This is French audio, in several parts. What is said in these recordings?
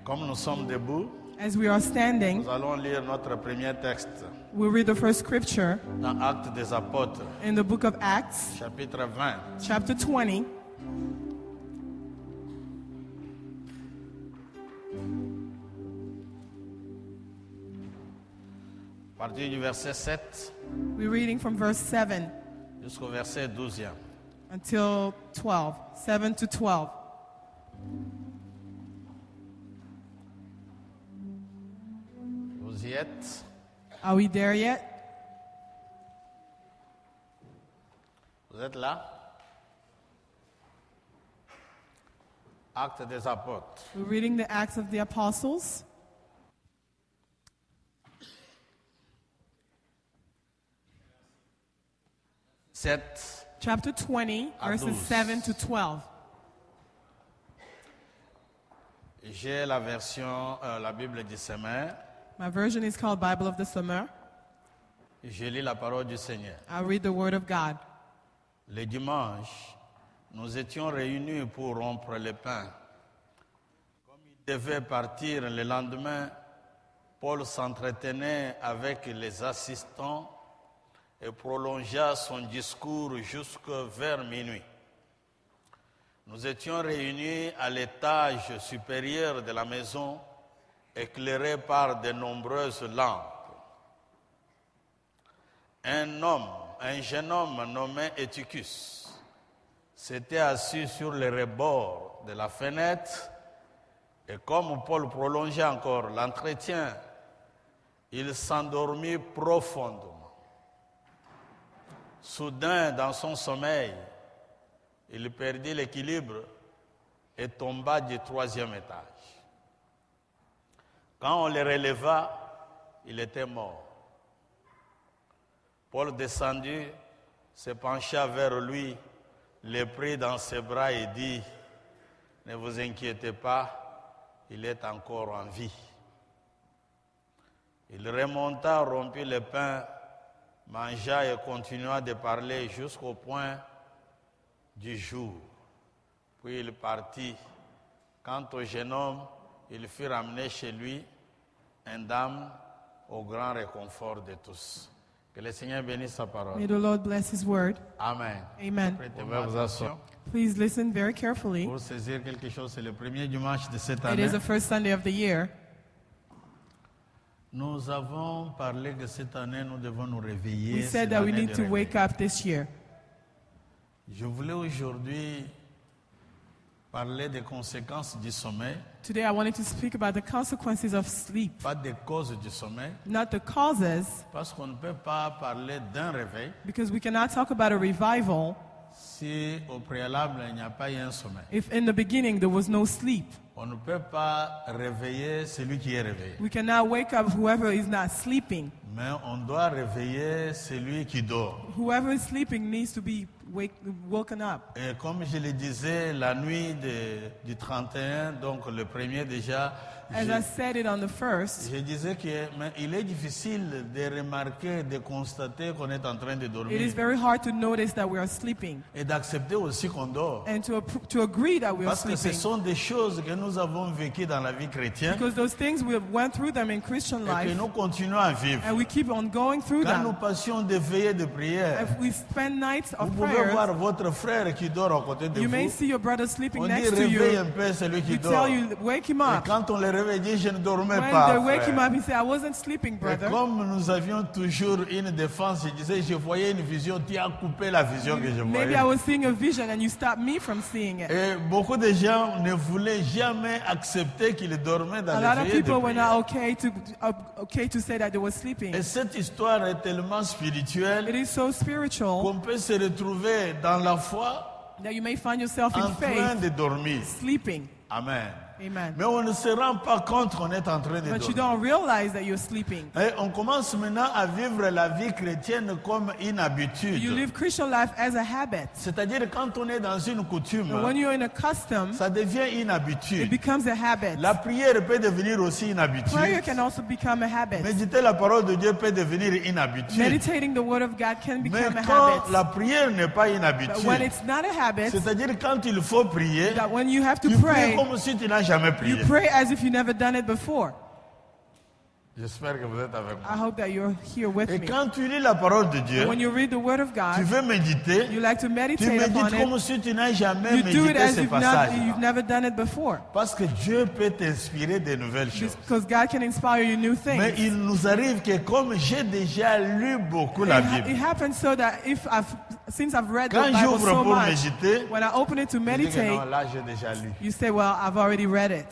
Comme nous sommes debout, As we are standing, nous allons lire notre premier texte we'll read the first scripture dans Actes des Apôtres, in the book of Acts, chapitre 20. chapter 20. À partir du verset 7 We're reading from verse 7 jusqu'au verset 12e. until 12, 7 to 12. Vous y êtes? Are we there yet? Vous êtes là? Actes des Apôtres. We're reading the Acts of the Apostles, chapter 20, verses 7 to 12. J'ai la version, la Bible du Semeur. My version is called Bible of the Summer. Je lis la parole du Seigneur. I'll read the Word of God. Le dimanche, nous étions réunis pour rompre le pain. Comme il devait partir le lendemain, Paul s'entretenait avec les assistants et prolongea son discours jusqu'à vers minuit. Nous étions réunis à l'étage supérieur de la maison, éclairés par de nombreuses lampes. Un jeune homme nommé Eutychus s'était assis sur le rebord de la fenêtre et comme Paul prolongeait encore l'entretien, il s'endormit profondément. Soudain, dans son sommeil, il perdit l'équilibre et tomba du 3e étage. Quand on le releva, il était mort. Paul descendit, se pencha vers lui, le prit dans ses bras et dit, « Ne vous inquiétez pas, il est encore en vie. » Il remonta, rompit le pain, mangea et continua de parler jusqu'au point du jour. Puis il partit. Quant au jeune homme, il fut ramené chez lui, indemne, au grand réconfort de tous. Que le Seigneur bénisse sa parole. May the Lord bless His Word. Amen. Amen. Prêtez-vous attention. Please listen very carefully. Pour saisir quelque chose, c'est le premier dimanche de cette It année. is the first Sunday of the year. Nous avons parlé que cette année, nous devons nous réveiller. We C'est said that we l'année need de to wake réveil. up this year. Je voulais aujourd'hui parler des conséquences du sommeil, Today I wanted to speak about the consequences of sleep, pas des causes du sommeil, not the causes, parce qu'on ne peut pas parler d'un réveil because we cannot talk about a revival si au préalable il n'y a pas eu un sommeil. if in the beginning there was no sleep. On ne peut pas réveiller celui qui est réveillé, We cannot wake up whoever is not sleeping. mais on doit réveiller celui qui dort. Whoever is sleeping needs to be woken up. Et comme je le disais, la nuit du 31, donc le premier déjà, As I said it on the first, je disais qu'il est difficile de remarquer, de constater qu'on est en train de it is dormir very hard to notice that we are sleeping et d'accepter aussi qu'on dort. and to agree that we are Parce que ce sleeping. sont des choses que nous avons vécues dans la vie chrétienne Because those things we have went through them in Christian et que life nous continuons à vivre. and we keep on going through Quand nous them. passions des veillées de prière, If we spend nights vous of pouvez prayers, voir votre frère qui dort à côté de you may vous. see your brother sleeping On dit next to réveille you. un peu celui qui We dort. tell you, wake him Et up. quand on le réveille, il dit je ne dormais When pas. they wake him frère. up, he said, I wasn't sleeping, Et brother. comme nous avions toujours une défense, je disais, je voyais une vision, tu as coupé la vision que je Maybe voyais. I was seeing a vision and you stopped me from seeing it. Et beaucoup de gens ne voulaient jamais accepter qu'ils dormaient dans A les lot of veillées de people were prière. not okay to say that they were sleeping. Et cette histoire est tellement spirituelle It is so spiritual qu'on peut se retrouver dans la foi that you may find yourself en in train faith de dormir. sleeping. Amen. Amen. Mais on ne se rend pas compte qu'on est en train de But you dormir. don't realize that you're sleeping. Et on commence maintenant à vivre la vie chrétienne comme une You habitude. live Christian life as a habit. C'est-à-dire quand on est dans une coutume, But when you're in a custom, ça devient une it habitude. becomes a habit. La prière peut devenir aussi une Prayer habitude. can also become a habit. Méditer la parole de Dieu peut devenir une habitude. Meditating the Word of God can Mais become a quand habit. la prière n'est pas une But when habitude, it's not a habit, c'est-à-dire quand il faut prier, that when you have to tu pries pray, comme si tu n'as jamais You prié. pray as if you never done it before. J'espère que vous êtes avec I moi. hope that you're here with Et me. quand tu lis la parole de Dieu, When you read the Word of tu God, veux méditer, you like to tu meditate médites upon comme it. si tu n'as jamais You do it médité as ces if passages. you've never done it before. Parce que Dieu peut t'inspirer de nouvelles choses. Because God can inspire you new Mais things. il nous arrive que comme j'ai déjà lu beaucoup la It Bible, happens so that since I've read the quand Bible j'ouvre so pour much, méditer, when I open it to je dis que non, meditate, là j'ai déjà lu. you say, well, I've already read it.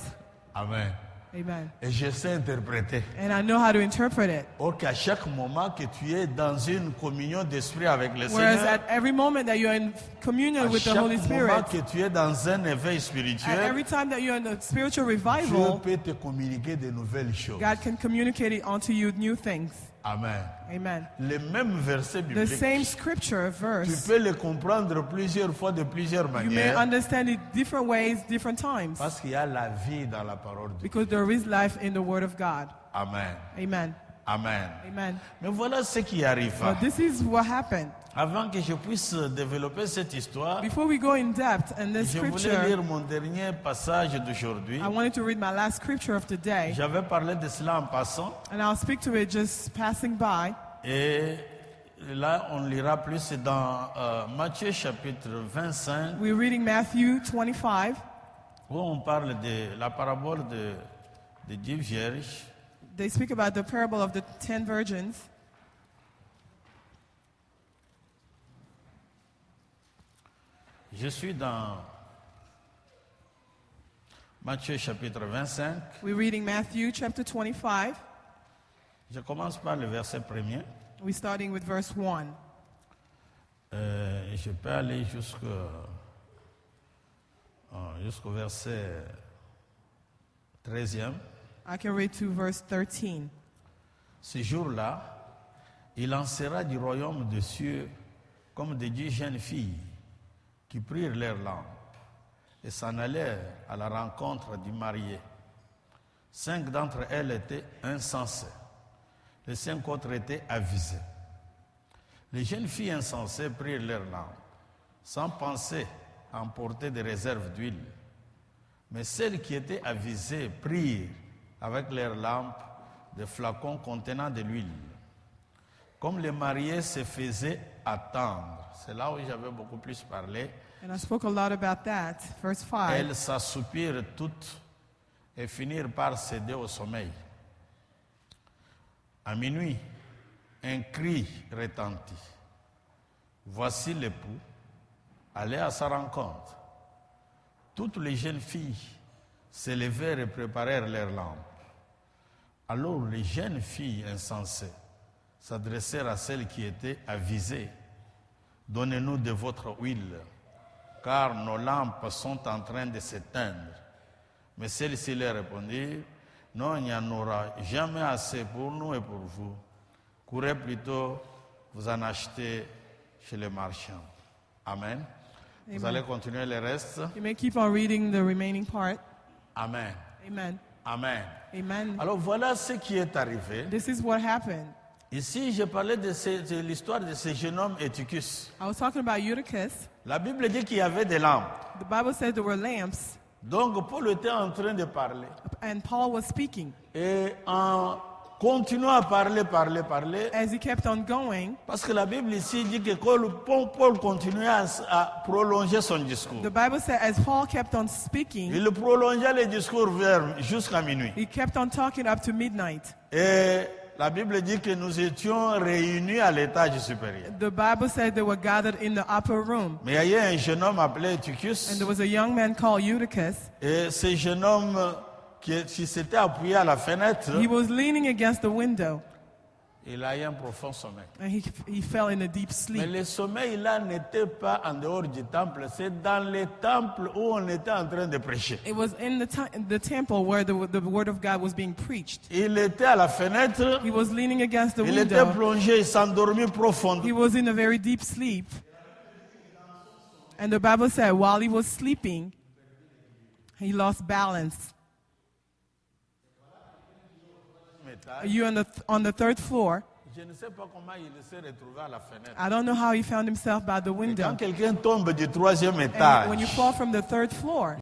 Amen. Amen. Et je sais interpréter. And I know how to interpret it. Or qu'à chaque moment que tu es dans une communion d'esprit avec le Whereas Seigneur, at every moment that you're in communion à with the chaque Holy moment Spirit, que tu es dans un éveil at spirituel, every time that you're in a spiritual Dieu revival, peut te communiquer de nouvelles choses. God can communicate it onto you new things. Amen. Amen. Les mêmes versets The bibliques, same scripture tu verse, peux les comprendre plusieurs fois de plusieurs you may manières understand it different ways, different times. parce qu'il y a la vie dans la parole de Dieu. Because there is life in the Word of God. Amen. Amen. Amen. Amen. Mais voilà ce qui arrive. But this is what happened. Avant que je puisse développer cette histoire, Before we go in depth in this je voulais scripture, lire mon dernier passage d'aujourd'hui. I wanted to read my last scripture of the day, J'avais parlé de cela en passant. and I'll speak to it just passing by. Et là, on lira plus dans Matthieu chapitre 25, We're reading Matthew 25. où on parle de la parabole de 10 vierges. They speak about the parable of the 10 virgins. Je suis dans Matthieu chapitre 25. We're reading Matthew chapter 25. Je commence par le verset premier. We're starting with verse 1. Je peux aller jusqu'au verset 13e. I can read to verse 13. Ce jour-là, il lancera du royaume des cieux comme de 10 jeunes filles qui prirent leurs lampes et s'en allèrent à la rencontre du marié. 5 d'entre elles étaient insensées, les 5 autres étaient avisées. Les jeunes filles insensées prirent leurs lampes, sans penser à emporter des réserves d'huile. Mais celles qui étaient avisées prirent avec leurs lampes des flacons contenant de l'huile. Comme les mariés se faisaient attendre, c'est là où j'avais beaucoup plus parlé, And I spoke a lot about that. Verse 5. elles s'assoupirent toutes et finirent par céder au sommeil. À minuit, un cri retentit. Voici l'époux, allez à sa rencontre. Toutes les jeunes filles se levèrent et préparèrent leurs lampes. Alors les jeunes filles insensées s'adressèrent à celles qui étaient avisées. Donnez-nous de votre huile, car nos lampes sont en train de s'éteindre. Mais celles-ci leur répondirent, non, il n'y en aura jamais assez pour nous et pour vous. Courez plutôt, vous en achetez chez les marchands. Amen. Vous Amen. allez continuer le reste. You may keep on reading the remaining part. Amen. Amen. Amen. Amen. Alors voilà ce qui est arrivé. This is what happened. Ici, je parlais de l'histoire de ce jeune homme Eutychus. I was talking about Eutychus. La Bible dit qu'il y avait des lampes. The Bible said there were lamps, Donc Paul était en train de parler. and Paul was speaking. Et en continuant à parler, As he kept on going, parce que la Bible ici dit que Paul continuait à prolonger son discours. the Bible said as Paul kept on speaking, Il prolongeait le discours jusqu'à minuit. he kept on talking up to midnight. Et la Bible dit que nous étions réunis à l'étage supérieur. The Bible said they were gathered in the upper room. Mais il y a un jeune homme appelé And Eutychus. there was a young man called Eutychus. Et ce jeune homme qui s'était appuyé à la fenêtre, He was leaning against the window, il a eu un profond sommeil. and he fell in a deep Mais sleep. le sommeil là n'était pas en dehors du temple, c'est dans le temple où on était en train de prêcher. It was in the temple where the word of God was being preached. Il était à la fenêtre, He was leaning against the il était window. plongé, il s'endormit He profondément. was in a very deep sleep. And the Bible said while he was sleeping, he lost balance. You on the third floor. Je ne sais pas comment il s'est retrouvé à la fenêtre. I don't know how he found himself by the Et window. quand quelqu'un tombe du troisième And étage, when you fall from the third floor,